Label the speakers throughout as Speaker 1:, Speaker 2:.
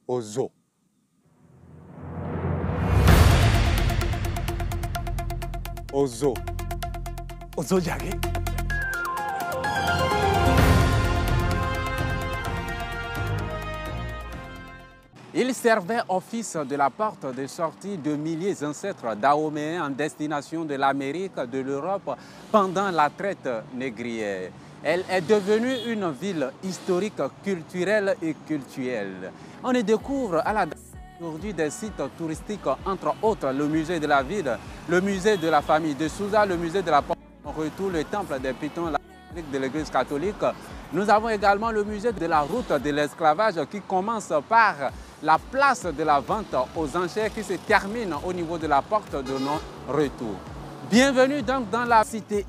Speaker 1: au zoo. Au zoo. Au zoo Diagué. Il servait office de la porte de sortie de milliers d'ancêtres dahoméens en destination de l'Amérique, de l'Europe pendant la traite négrière. Elle est devenue une ville historique, culturelle et cultuelle. On y découvre à la aujourd'hui des sites touristiques, entre autres le musée de la ville, le musée de la famille de Souza, le musée de la porte de retour, le temple des Pythons, la basilique de l'église catholique. Nous avons également le musée de la route de l'esclavage qui commence par la place de la vente aux enchères qui se termine au niveau de la porte de non-retour. Bienvenue donc dans la cité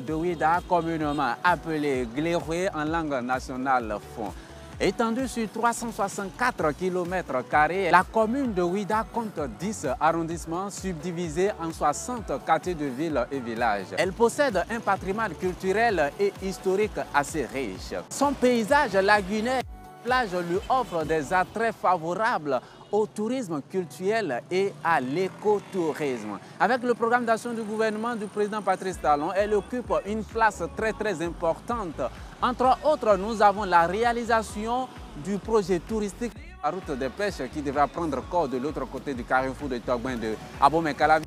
Speaker 1: de Ouida, communément appelée Gléroué en langue nationale fon. Étendue sur 364 km², la commune de Ouida compte 10 arrondissements subdivisés en 60 quartiers de villes et villages. Elle possède un patrimoine culturel et historique assez riche. Son paysage lagunaire plage lui offre des attraits favorables au tourisme culturel et à l'écotourisme. Avec le programme d'action du gouvernement du président Patrice Talon, elle occupe une place très importante. Entre autres, nous avons la réalisation du projet touristique la route des pêches qui devra prendre corps de l'autre côté du carrefour de Togben de Abomey-Calavi,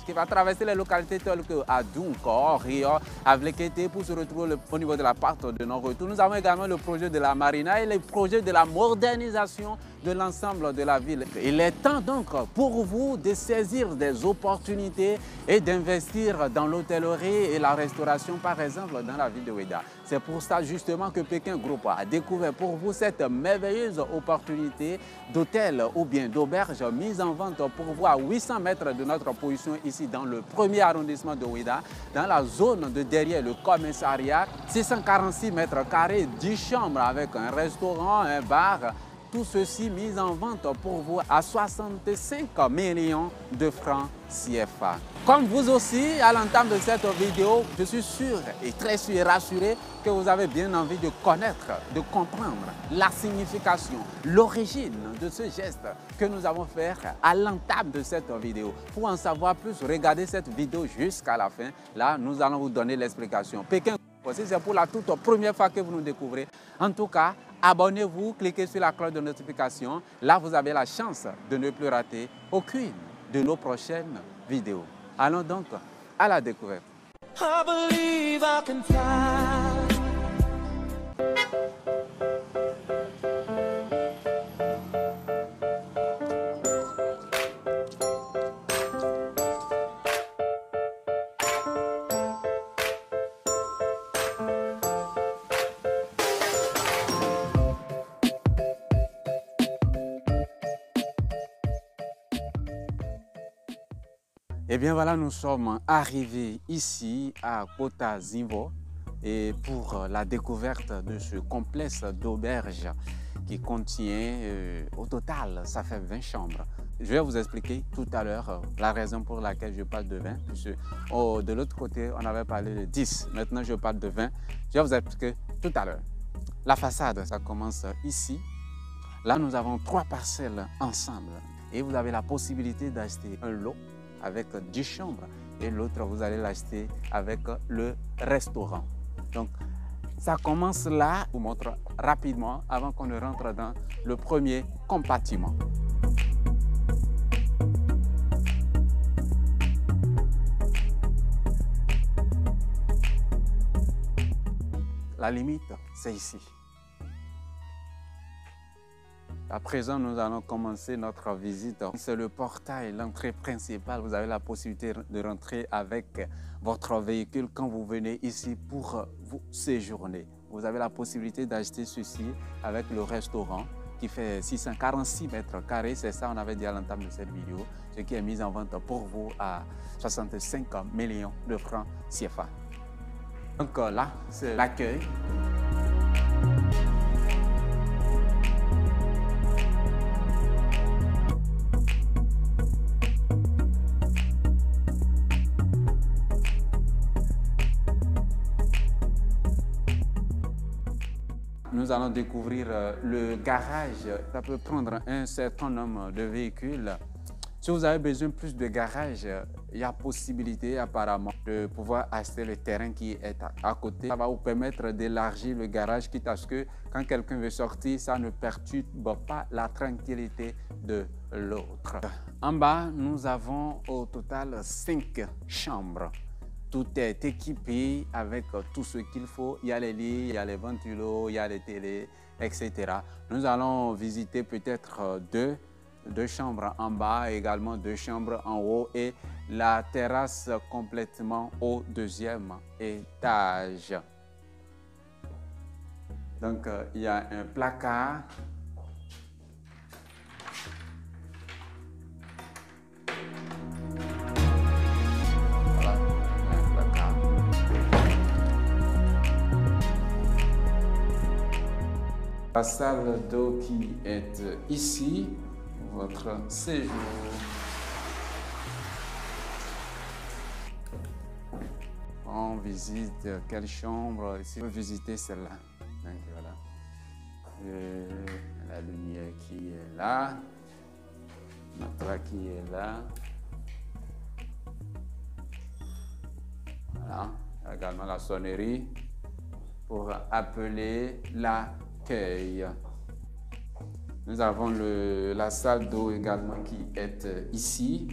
Speaker 1: qui va traverser les localités telles que Adounko, Rio, Avlekete pour se retrouver au niveau de la porte de non-retour. Nous avons également le projet de la marina et le projet de la modernisation de l'ensemble de la ville. Il est temps donc pour vous de saisir des opportunités et d'investir dans l'hôtellerie et la restauration, par exemple, dans la ville de Ouida. C'est pour ça justement que Pékin Group a découvert pour vous cette merveilleuse opportunité d'hôtel ou bien d'auberge mise en vente pour vous à 800 mètres de notre position ici dans le premier arrondissement de Ouida, dans la zone de derrière le commissariat, 646 mètres carrés, 10 chambres avec un restaurant, un bar. Tout ceci mis en vente pour vous à 65 millions de francs CFA. Comme vous aussi, à l'entame de cette vidéo, je suis sûr et très sûr et rassuré que vous avez bien envie de connaître, de comprendre la signification, l'origine de ce geste que nous avons fait à l'entame de cette vidéo. Pour en savoir plus, regardez cette vidéo jusqu'à la fin. Là, nous allons vous donner l'explication. Pékin, si c'est pour la toute première fois que vous nous découvrez, en tout cas, abonnez-vous, cliquez sur la cloche de notification. Là, vous avez la chance de ne plus rater aucune de nos prochaines vidéos. Allons donc à la découverte. I believe I can fly. Eh bien voilà, nous sommes arrivés ici à Kota Zimbo et pour la découverte de ce complexe d'auberges qui contient, au total, ça fait 20 chambres. Je vais vous expliquer tout à l'heure la raison pour laquelle je parle de 20. De l'autre côté, on avait parlé de 10. Maintenant, je parle de 20. Je vais vous expliquer tout à l'heure. La façade, ça commence ici. Là, nous avons 3 parcelles ensemble et vous avez la possibilité d'acheter un lot avec 10 chambres et l'autre vous allez l'acheter avec le restaurant. Donc ça commence là. Je vous montre rapidement avant qu'on ne rentre dans le premier compartiment. La limite, c'est ici. À présent, nous allons commencer notre visite. C'est le portail, l'entrée principale. Vous avez la possibilité de rentrer avec votre véhicule quand vous venez ici pour vous séjourner. Vous avez la possibilité d'acheter ceci avec le restaurant qui fait 646 mètres carrés. C'est ça, on avait dit à l'entame de cette vidéo, ce qui est mis en vente pour vous à 65 millions de francs CFA. Donc là, c'est l'accueil. nous allons découvrir le garage. Ça peut prendre un certain nombre de véhicules. Si vous avez besoin de plus de garage, il y a possibilité apparemment de pouvoir acheter le terrain qui est à côté. Ça va vous permettre d'élargir le garage, quitte à ce que quand quelqu'un veut sortir, ça ne perturbe pas la tranquillité de l'autre. En bas, nous avons au total 5 chambres. Tout est équipé avec tout ce qu'il faut. Il y a les lits, il y a les ventilos, il y a les télés, etc. Nous allons visiter peut-être deux chambres en bas, également 2 chambres en haut et la terrasse complètement au 2e étage. Donc, il y a un placard. La salle d'eau qui est ici, votre séjour. On visite quelle chambre? Ici, on peut visiter celle-là. Donc voilà. La lumière qui est là. Le matelas qui est là. Voilà. Également la sonnerie pour appeler l'accueil. Nous avons la salle d'eau également qui est ici.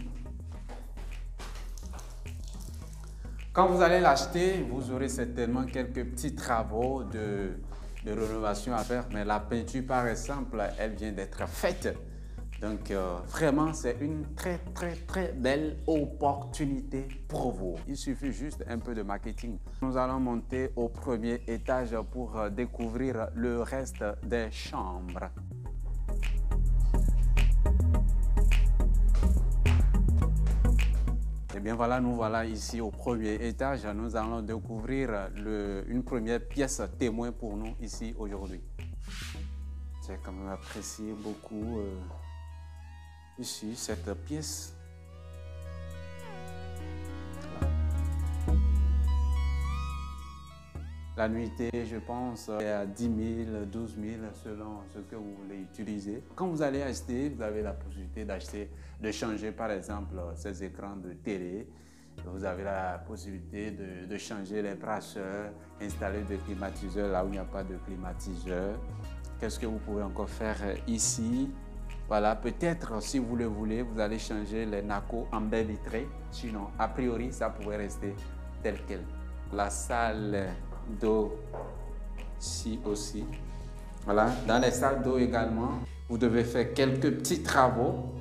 Speaker 1: Quand vous allez l'acheter, vous aurez certainement quelques petits travaux de rénovation à faire, mais la peinture, par exemple, elle vient d'être faite. Donc, vraiment, c'est une très, très, très belle opportunité pour vous. Il suffit juste un peu de marketing. Nous allons monter au 1er étage pour découvrir le reste des chambres. Et bien voilà, nous voilà ici au 1er étage. Nous allons découvrir une première pièce témoin pour nous ici aujourd'hui. J'ai quand même apprécié beaucoup ici cette pièce. Voilà. La nuitée, je pense, est à 10 000, 12 000 selon ce que vous voulez utiliser. Quand vous allez acheter, vous avez la possibilité de changer par exemple ces écrans de télé. Vous avez la possibilité de changer les brasseurs, installer des climatiseurs là où il n'y a pas de climatiseur. Qu'est-ce que vous pouvez encore faire ici? Voilà, peut-être si vous le voulez, vous allez changer les nacos en baie vitrée. Sinon, a priori, ça pourrait rester tel quel. La salle d'eau ici aussi. Voilà, dans les salles d'eau également, vous devez faire quelques petits travaux.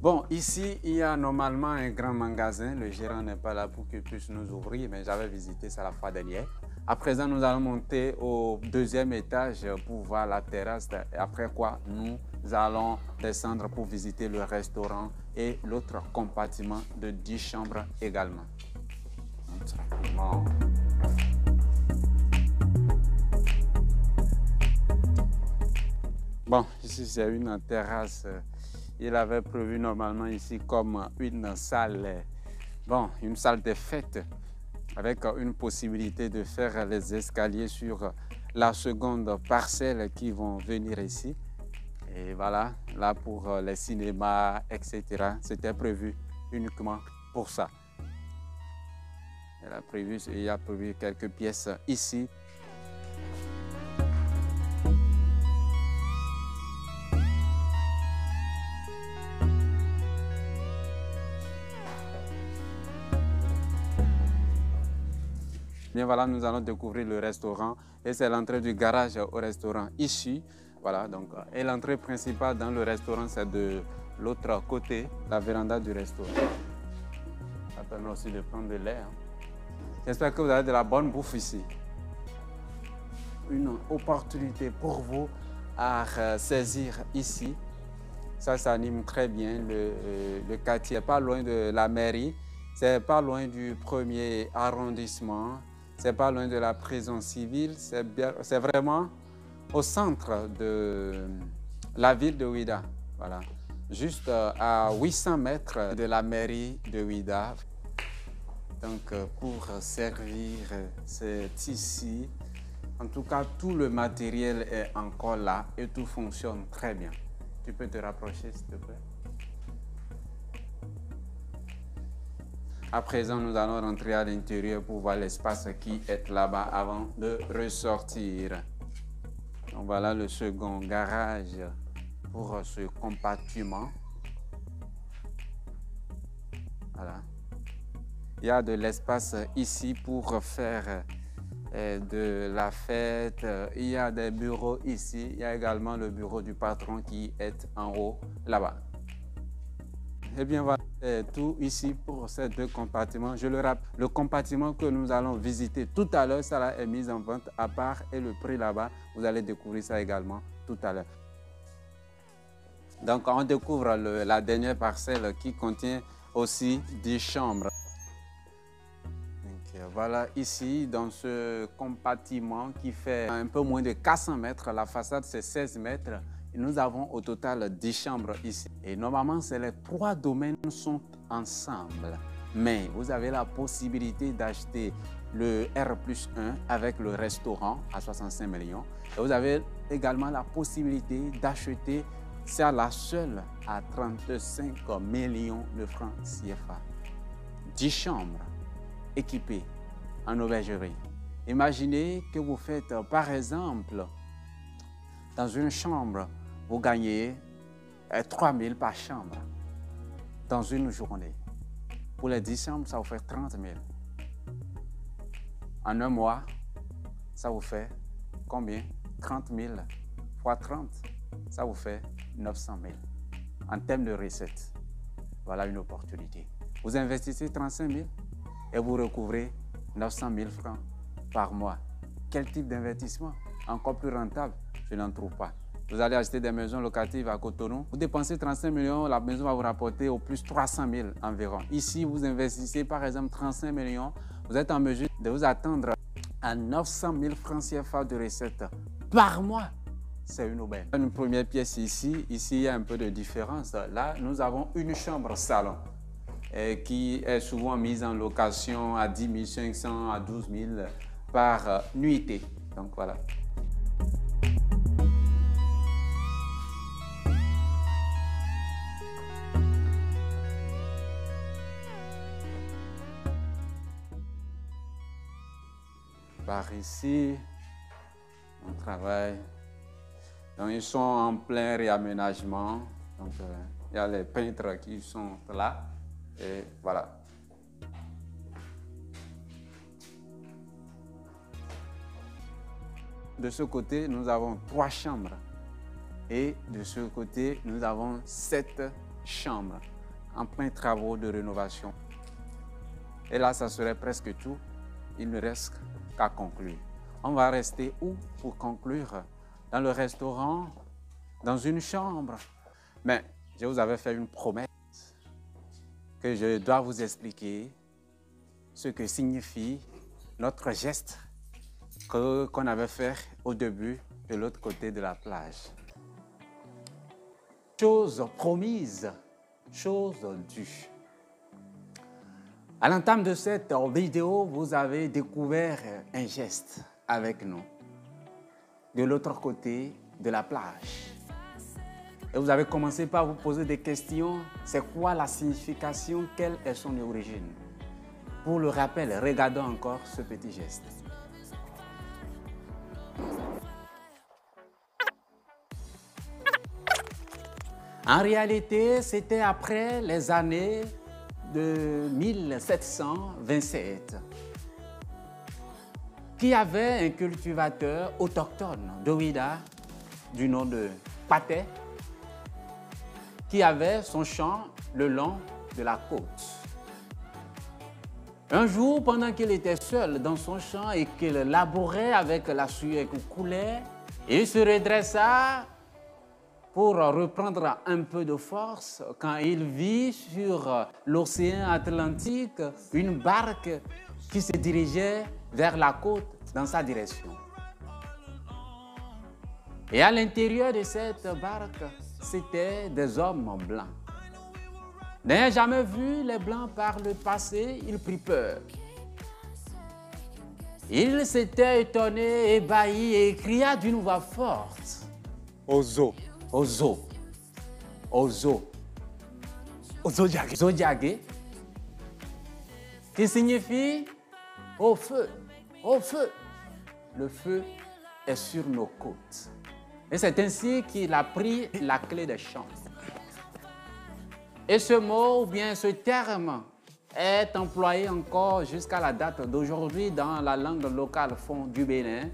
Speaker 1: Bon, ici, il y a normalement un grand magasin. Le gérant n'est pas là pour qu'il puisse nous ouvrir, mais j'avais visité ça la fois dernière. À présent, nous allons monter au 2e étage pour voir la terrasse. Après quoi, nous allons descendre pour visiter le restaurant et l'autre compartiment de 10 chambres également. Bon, ici, c'est une terrasse. Il avait prévu normalement ici comme une salle, une salle de fête avec une possibilité de faire les escaliers sur la seconde parcelle qui vont venir ici. Et voilà, là pour les cinémas, etc. C'était prévu uniquement pour ça. Il y a prévu quelques pièces ici. Bien voilà, nous allons découvrir le restaurant et c'est l'entrée du garage au restaurant ici. Voilà, donc, et l'entrée principale dans le restaurant, c'est de l'autre côté, la véranda du restaurant. Ça permet aussi de prendre de l'air. J'espère que vous avez de la bonne bouffe ici. Une opportunité pour vous à saisir ici. Ça s'anime très bien. Le quartier n'est pas loin de la mairie, c'est pas loin du 1er arrondissement. C'est pas loin de la prison civile, c'est vraiment au centre de la ville de Ouidah, voilà, juste à 800 mètres de la mairie de Ouidah. Donc pour servir, c'est ici. En tout cas, tout le matériel est encore là et tout fonctionne très bien. Tu peux te rapprocher, s'il te plaît? À présent, nous allons rentrer à l'intérieur pour voir l'espace qui est là-bas avant de ressortir. Donc voilà le second garage pour ce compartiment. Voilà. Il y a de l'espace ici pour faire de la fête. Il y a des bureaux ici. Il y a également le bureau du patron qui est en haut là-bas. Eh bien voilà, c'est tout ici pour ces deux compartiments. Je le rappelle, le compartiment que nous allons visiter tout à l'heure, ça là est mis en vente à part et le prix là-bas, vous allez découvrir ça également tout à l'heure. Donc on découvre la dernière parcelle qui contient aussi 10 chambres. Donc, voilà ici dans ce compartiment qui fait un peu moins de 400 mètres, la façade c'est 16 mètres. Et nous avons au total 10 chambres ici. Et normalement, les 3 domaines sont ensemble. Mais vous avez la possibilité d'acheter le R+1 avec le restaurant à 65 millions. Et vous avez également la possibilité d'acheter ça la seule à 35 millions de francs CFA. 10 chambres équipées en aubergerie. Imaginez que vous faites, par exemple, dans une chambre, vous gagnez 3 000 par chambre dans une journée. Pour les 10 chambres, ça vous fait 30 000. En un mois, ça vous fait combien? 30 000 fois 30, ça vous fait 900 000. En termes de recettes, voilà une opportunité. Vous investissez 35 000 et vous recouvrez 900 000 francs par mois. Quel type d'investissement? Encore plus rentable? Je n'en trouve pas. Vous allez acheter des maisons locatives à Cotonou. Vous dépensez 35 millions, la maison va vous rapporter au plus 300 000 environ. Ici, vous investissez par exemple 35 millions. Vous êtes en mesure de vous attendre à 900 000 francs CFA de recettes par mois. C'est une aubaine. Une première pièce ici. Ici, il y a un peu de différence. Là, nous avons une chambre salon qui est souvent mise en location à 10 500 à 12 000 par nuitée. Donc voilà. Par ici, on travaille. Donc, ils sont en plein réaménagement. Donc, il y a les peintres qui sont là. Et voilà. De ce côté, nous avons 3 chambres. Et de ce côté, nous avons 7 chambres en plein travaux de rénovation. Et là, ça serait presque tout. Il ne reste qu'à conclure. On va rester où pour conclure? Dans le restaurant, dans une chambre. Mais je vous avais fait une promesse que je dois vous expliquer ce que signifie notre geste qu'on avait fait au début de l'autre côté de la plage. Chose promise, chose due. À l'entame de cette vidéo, vous avez découvert un geste avec nous, de l'autre côté de la plage. Et vous avez commencé par vous poser des questions. C'est quoi la signification? Quelle est son origine? Pour le rappel, regardons encore ce petit geste. En réalité, c'était après les années de 1727 qu'il y avait un cultivateur autochtone d'Ouidah du nom de Pathé qui avait son champ le long de la côte. Un jour, pendant qu'il était seul dans son champ et qu'il labourait avec la sueur qui coulait, il se redressa pour reprendre un peu de force quand il vit sur l'océan Atlantique une barque qui se dirigeait vers la côte dans sa direction. Et à l'intérieur de cette barque, c'était des hommes blancs. N'ayant jamais vu les blancs par le passé, il prit peur. Il s'était étonné, ébahi et cria d'une voix forte.
Speaker 2: Ozo.
Speaker 1: Ozo. Ozo.
Speaker 2: Ozodiague.
Speaker 1: Zodiague. Qui signifie au feu. Au feu. Le feu est sur nos côtes. Et c'est ainsi qu'il a pris la clé des champs. Et ce mot, ou bien ce terme, est employé encore jusqu'à la date d'aujourd'hui dans la langue locale fond du Bénin,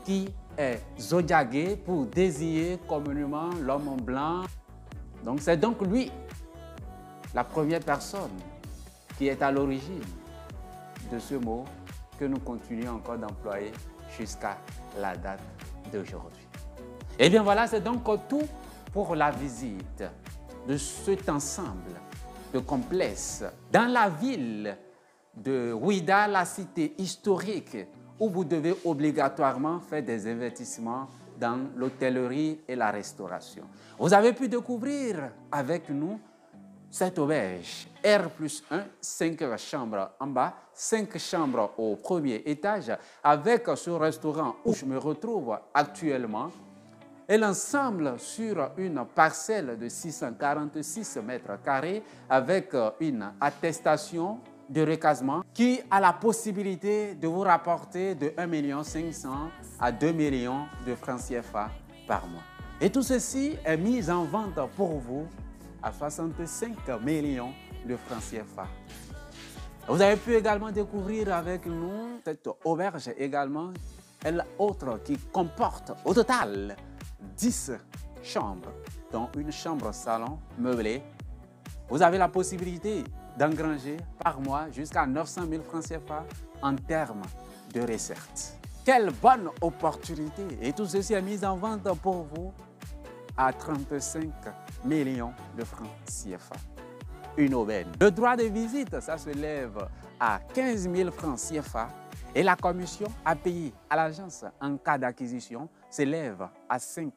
Speaker 1: qui est Zodiague pour désigner communément l'homme blanc. Donc c'est donc lui, la première personne qui est à l'origine de ce mot que nous continuons encore d'employer jusqu'à la date d'aujourd'hui. Et bien voilà, c'est donc tout pour la visite de cet ensemble de complexes dans la ville de Ouidah, la cité historique, où vous devez obligatoirement faire des investissements dans l'hôtellerie et la restauration. Vous avez pu découvrir avec nous cette auberge R+1, 5 chambres en bas, 5 chambres au premier étage, avec ce restaurant où je me retrouve actuellement, et l'ensemble sur une parcelle de 646 mètres carrés avec une attestation de recasement qui a la possibilité de vous rapporter de 1 500 000 à 2 millions de francs CFA par mois. Et tout ceci est mis en vente pour vous à 65 millions de francs CFA. Vous avez pu également découvrir avec nous cette auberge également, elle autre qui comporte au total 10 chambres, dont une chambre salon meublée. Vous avez la possibilité d'engranger par mois jusqu'à 900 000 francs CFA en termes de recettes. Quelle bonne opportunité! Et tout ceci est mis en vente pour vous à 35 millions de francs CFA. Une aubaine. Le droit de visite, ça se lève à 15 000 francs CFA et la commission à payer à l'agence en cas d'acquisition s'élève à 5%.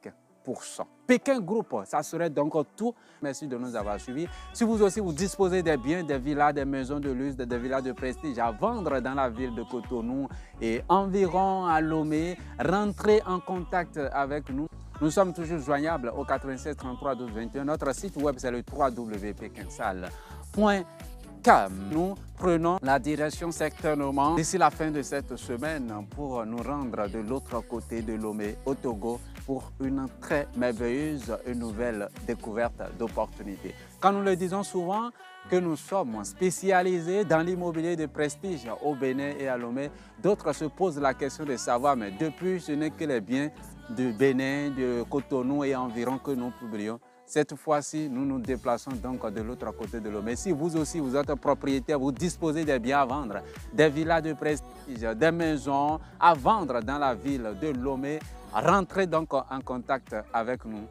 Speaker 1: Pékin Group, ça serait donc tout. Merci de nous avoir suivis. Si vous aussi vous disposez des biens, des villas, des maisons de luxe, des villas de prestige à vendre dans la ville de Cotonou et environ à Lomé, rentrez en contact avec nous. Nous sommes toujours joignables au 96 33 12 21. Notre site web, c'est le www.pekinsal.com. Nous prenons la direction certainement d'ici la fin de cette semaine pour nous rendre de l'autre côté de Lomé, au Togo, pour une très merveilleuse et nouvelle découverte d'opportunités. Quand nous le disons souvent que nous sommes spécialisés dans l'immobilier de prestige au Bénin et à Lomé, d'autres se posent la question de savoir, mais depuis, ce n'est que les biens de Bénin, de Cotonou et environ que nous publions. Cette fois-ci, nous nous déplaçons donc de l'autre côté de Lomé. Si vous aussi, vous êtes propriétaire, vous disposez des biens à vendre, des villas de prestige, des maisons à vendre dans la ville de Lomé, rentrez donc en contact avec nous